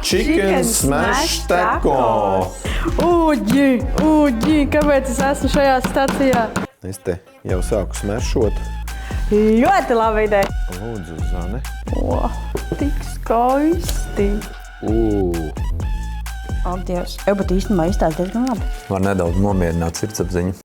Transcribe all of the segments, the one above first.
Chicken Smash Taco. Uģi, kāpēc es esmu šajā stacijā? Es te jau sāku smešot. Ļoti laba ideja. Lūdzu, Zane. O, tik skaisti. Ak, Dievs. Bet īstenībā izstāst diezgan labi. Var nedaudz nomierināt sirdsapziņu.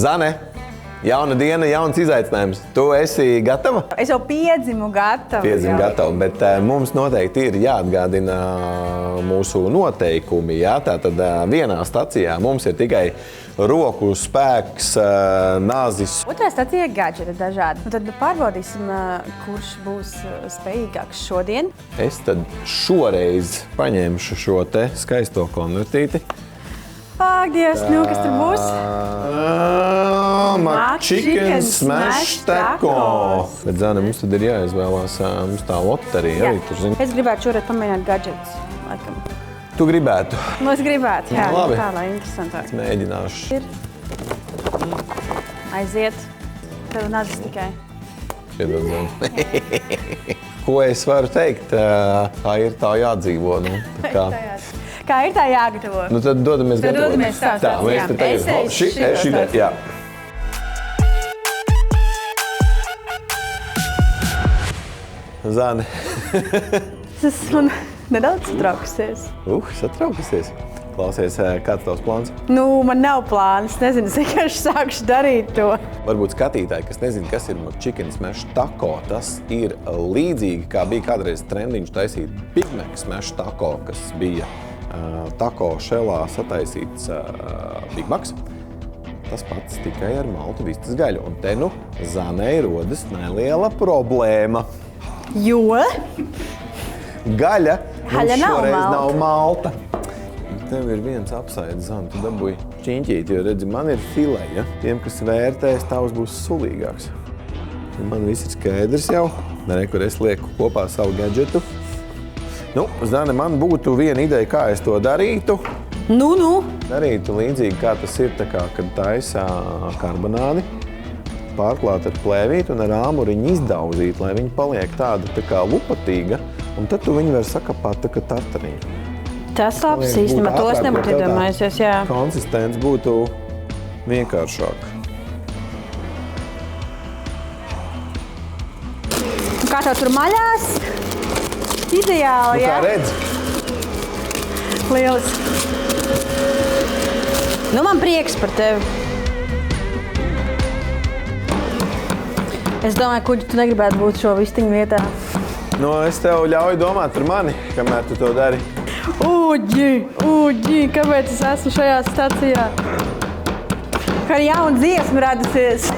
Zane, jauna diena, jauns izaicinājums. Tu esi gatava? Es jau piedzimu gatava. Bet mums noteikti ir jāatgādina mūsu noteikumi. Jā? Tātad vienā stacijā mums ir tikai roku spēks, nazis. Otrā stacijā ir gadžeti dažādi. Tad pārbaudīsim, kurš būs spējīgāks šodien. Es tad šoreiz paņemšu šo te skaisto konvertīti. Ak, Dievs, nu, kas tur būs? Chicken Smash Taco. Bet, Zane, mums tad ir jāizvēlās, mums tā loterija arī tur zina. Es gribētu šoreiz pamēģināt gadžetus, laikam. Tu gribētu? Nu, es gribētu, jā. Labi. Tā, lai interesantāk. Mēģināšu. Aiziet. Tev nazis tikai. Piedod, Zane. Ko es varu teikt? Tā ir tā jādzīvo. Nu, tā kā. Kā ir tā jāgatavo? Nu, tad dodamies gatavot. Dodamies tā, mēs te tagad. Šitā, jā. Zane. Es esmu nedaudz satraukusies. Satraukusies. Klausies, kāds tavs plāns? Nu, man nav plāns. Nezinu, es vienkārši sākšu darīt to. Varbūt skatītāji, kas nezina, kas ir Chicken Smash Taco, tas ir līdzīgi, kā bija kādreiz trendiņš taisīt Big Mac Smash Taco, kas bija taco šelā sataisīts Big Macs. Tas pats tikai ar maltu vistas gaļu. Un te nu Zanei rodas neliela problēma. Jo? Gaļa mums nav šoreiz malta. nav malta. Tev ir viens apsaids, Zane, tu dabūji čiņķīti, jo redzi, man ir filē, ja? Tiem, kas vērtēs, tavs būs sulīgāks. Man viss ir skaidrs jau. Re, kur es lieku kopā savu gadžetu. Nu, Zane, man būtu viena ideja, kā es to darītu. Nu. Darītu līdzīgi, kā tas ir, tā kā, kad taisa karbonādi, pārklāt ar plēvīti un ar āmuriņu izdauzīt, lai viņi paliek tāda tā kā lupatīga, un tad tu viņu var sakapāt tā kā tartariņu. Tas labs īstenībā, to es nebūtu iedomājusies, jā. Konsistents būtu vienkāršāk. Kā tev tur maļās? Ideāli, jā. Kā redz? Lieliski. Nu, man prieks par tevi. Es domāju, kuģi, tu negribētu būt šo vistiņu vietā. Nu, es tev ļauju domāt par mani, kamēr tu to dari. Uģi, kāpēc es esmu šajā stacijā? Kā ar jaunu dziesmu radusies.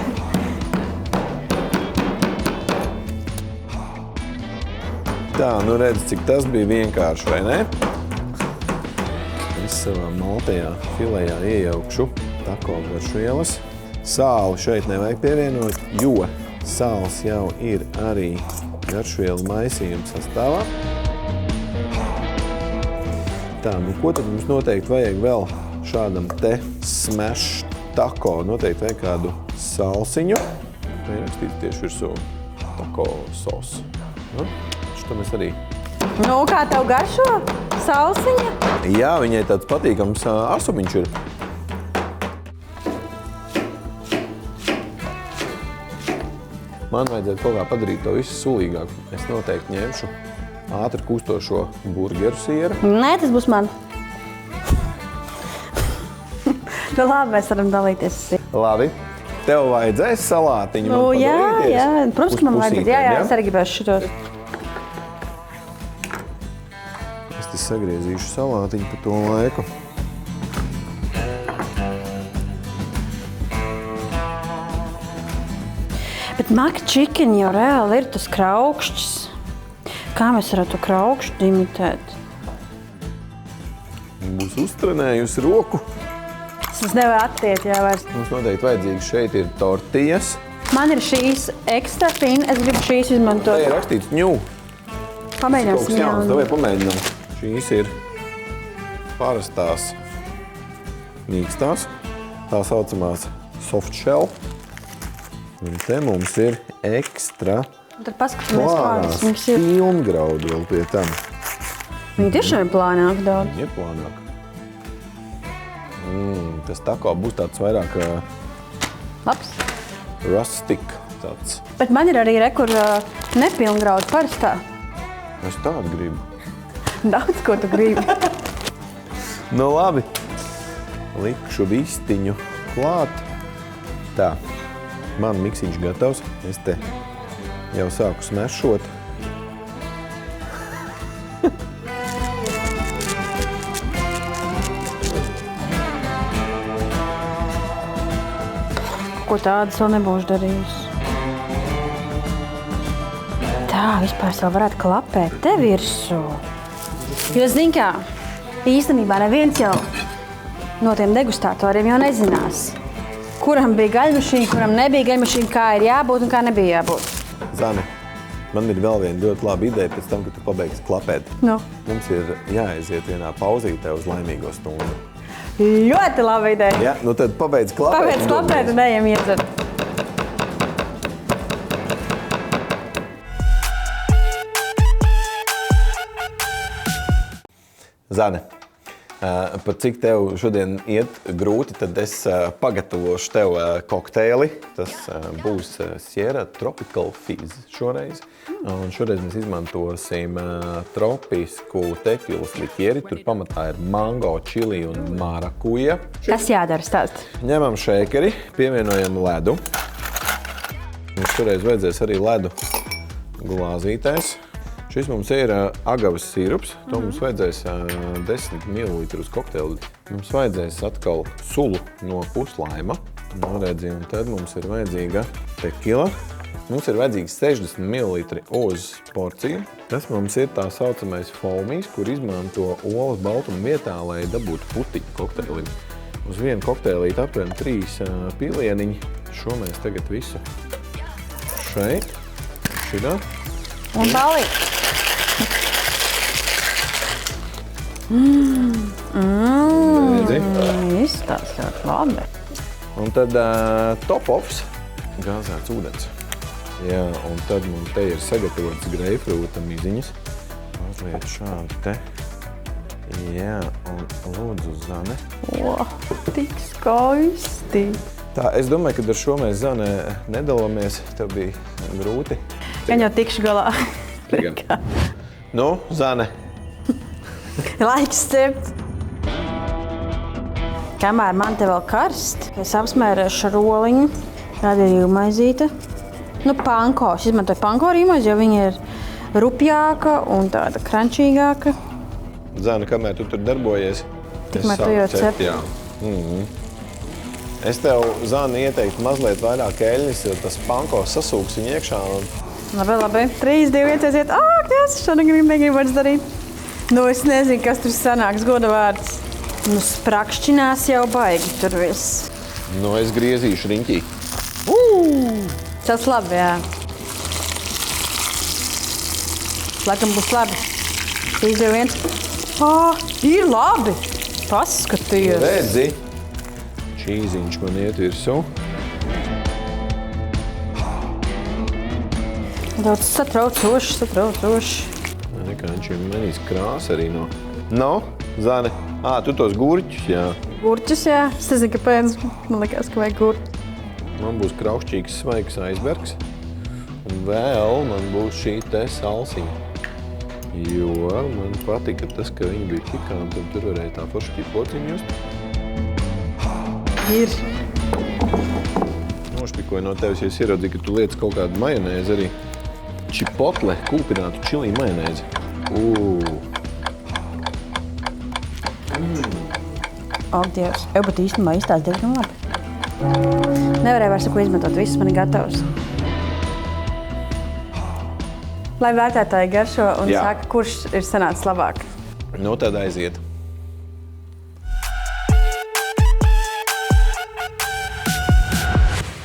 Tā, nu redz, cik tas bija vienkārši, vai ne? Es savā maltajā filējā iejaukšu tako garšvielas. Sāli šeit nevajag pievienot, jo sāls jau ir arī garšvielu maisījuma sastāvā. Tā, nu ko tad mums noteikti vajag vēl šādam te smash tako? Noteikti vajag kādu salsiņu. Vai rakstīt tieši virsū tako sos. Nu, šo mēs arī. Nu, kā tev garšo? Salsiņa? Jā, viņai tāds patīkams asumiņš ir. Man vajadzētu kaut kā padarīt to visu sulīgāk. Es noteikti ņemšu ātri kustošo burgeru sieru. Nē, tas būs man. Nu labi, mēs varam dalīties. Labi. Tev vajadzēs salātiņu man padarīties? Jā. Protams, ka man vajadzēs. Jā, es arī gribēšu šitos. Es te sagriezīšu salātiņu pa to laiku. Bet Mac Chicken jau reāli ir tas kraukšķis. Kā mēs varētu to kraukšķi imitēt? Būs uztrenējusi roku. Es nevaru attiet, jā, vairs. Mums noteikti vajadzīgs šeit ir tortijas. Man ir šīs ekstra fina, es gribu šīs izmantot. Te ir rakstīts ņū. Pamēģināsim jauns, davai pamēģinām. Šīs ir parastās mīkstās, tā saucamās soft shell. Un te mums ir ekstra Tad paskatāmies, plānās kādas mums ir. pilngraudu vēl pie tam. Viņi tiešām ir plānāk daudz. Ir plānāk. Tas tako būs tāds vairāk Labs. rustic. Tāds. Bet man ir arī rekur nepilngraudu parastā. Es tādu gribu. Daudz, ko tu gribi. Nu labi. Likšu vistiņu klāt. Tā. Man miksiņš gatavs. Es te jau sāku smešot. Ko tādas vēl nebūšu darījusi. Tā, vispār es vēl varētu klapēt te virsū. Jo, zini kā, īstenībā neviens jau no tiem degustatoriem jau nezinās, kuram bija gaļmašīna, kuram nebija gaļmašīna, kā ir jābūt un kā nebija jābūt. Zane, man ir vēl viena ļoti laba ideja pēc tam, kad tu pabeigsi klapēt. Nu, Mums ir jāaiziet vienā pauzītē uz laimīgo stundu. ļoti laba ideja. Ja? Nu tad pabeidz klapēt. Pēc klapēt un ejam iedzert. Zane, pat cik tev šodien iet grūti, tad es pagatavošu tev kokteili. Tas būs Sierra Tropical Fizz šoreiz. Un šoreiz mēs izmantosim tropisku tekilas liķieri. Tur pamatā ir mango, čili un marakuja. Kas jādara stāst? Ņemam šēkeri, pievienojam ledu. Mums šoreiz vajadzēs arī ledu glāzītēs. Šis mums ir agavas sirups. To mums vajadzēs 10 ml kokteili. Mums vajadzēs atkal sulu no puslaima. Noredzi, un tad mums ir vajadzīga tekila. Mums ir vajadzīgs 60 ml uz porciju. Tas mums ir tā saucamais foamijs, kur izmanto olas baltumu vietā, lai dabūtu putiņu kokteilim. Uz vienu kokteilīti aptuveni 3 pilieniņi. Šo mēs tagad visu šeit, šidā. Un balīt. Izstās ļoti labi. Un tad top-offs, gāzēts ūdens. Jā, un tad mums te ir sagatavotas greipfrūta miziņas. Mazliet šādi te. Jā, un lūdzu, Zane. O, tik skaisti. Tā, es domāju, ka ar šo mēs, Zane, nedalāmies. Tev bija grūti. Gan jau tikšu galā. Nu, Zane. Laiks cept. Kamēr man te vēl karst, es apsmērēšu roliņu. Tāda ir rīvmaizīte. Nu, panko. Es izmantoju panko rīvmaizi, jo viņa ir rupjāka un tāda krančīgāka. Zane, kamēr tu tur darbojies, Tikmēr tu jau cep. Jā. Es tev, Zane, ieteiktu mazliet vairāk eļļas, jo tas panko sasūks viņu iekšā. Labi. 3, 2, 1, aiziet. Es šādi negribu vairs darīt. Nu, es nezinu, kas tur sanāks, goda vārds. Nu, sprakšķinās jau baigi tur viss. Nu, es griezīšu riņķī. Tas labi, jā. Laikam būs labi. 3, 2, 1. Ir labi. Paskaties. Redzi, čīziņš man iet virsū. Daudz satraucoši. Nekā viņš ir manīs krāsa arī no. Nu, Zane, tu tos gurķus, jā. Gurķus, jā. Es nezinu, kāpēc. Man liekas, ka vajag gurķi. Man būs kraukšķīgs svaigs aizbergs. Un vēl man būs šī te salsiņa. Jo man patika tas, ka viņi bija pikanti un tur varēja tā forši pociņu just. Ir. Nošpikoju no tevis, ja es ieraudzīju, ka tu lietas kaut kādu majonēzi arī. Čipotle, kūpinātu čilī majonēzi. Dievs. Bet īstenībā izstās diezgan labi. Nevarēju vairs ko izmantot, viss man ir gatavs. Lai vērtētāji garšo un saka, kurš ir sanācis labāk. Nu, tad aiziet.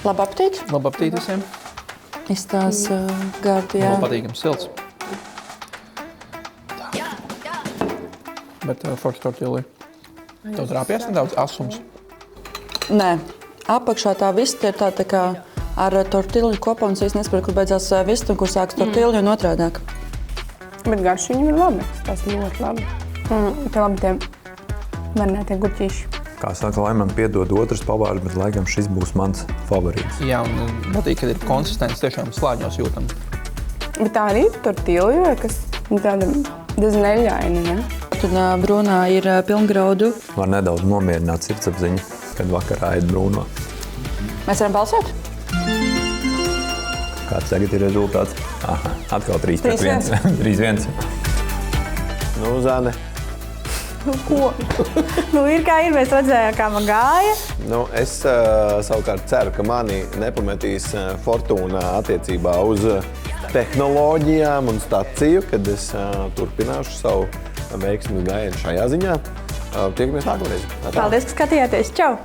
Labu apetīti. Labu apetīti visiem. Izstās gardi, jā. Patīkams silts. bet forša tortilja. Tev trāpījās nedaudz asums. Nē, apakšā tā vista ir tā kā ar tortilju kopā un es nesaprotu, kur beidzās vista un kur sākas tortilja un otrādāk. Bet garš viņam ir labi. Tas ir ļoti labi. Te labi tie marinētie gurķīši. Kā saka, lai man piedod otrs pavārs, bet laikam šis būs mans favorīts. Jā, un patīk, kad ir konsistents, tiešām slāņos jūtam. Bet tā arī ir tortilja, kas tāda diezgan neļaina, ne? Tad brūnā ir pilngraudu. Var nedaudz nomierināt sirdsapziņu, kad vakarā ēd brūno. Mēs varam balsot? Kāds tagad ir rezultāts? Aha, atkal 3-1. 3-1. Nu, Zane. Ko? Ir kā ir, mēs redzējām, kā man gāja. Es savukārt ceru, ka mani nepametīs fortūna attiecībā uz tehnoloģijām un staciju, kad es turpināšu savu veiksmu gājienu šajā ziņā. Tiekamies nākamreiz. Paldies, ka skatījāties. Čau!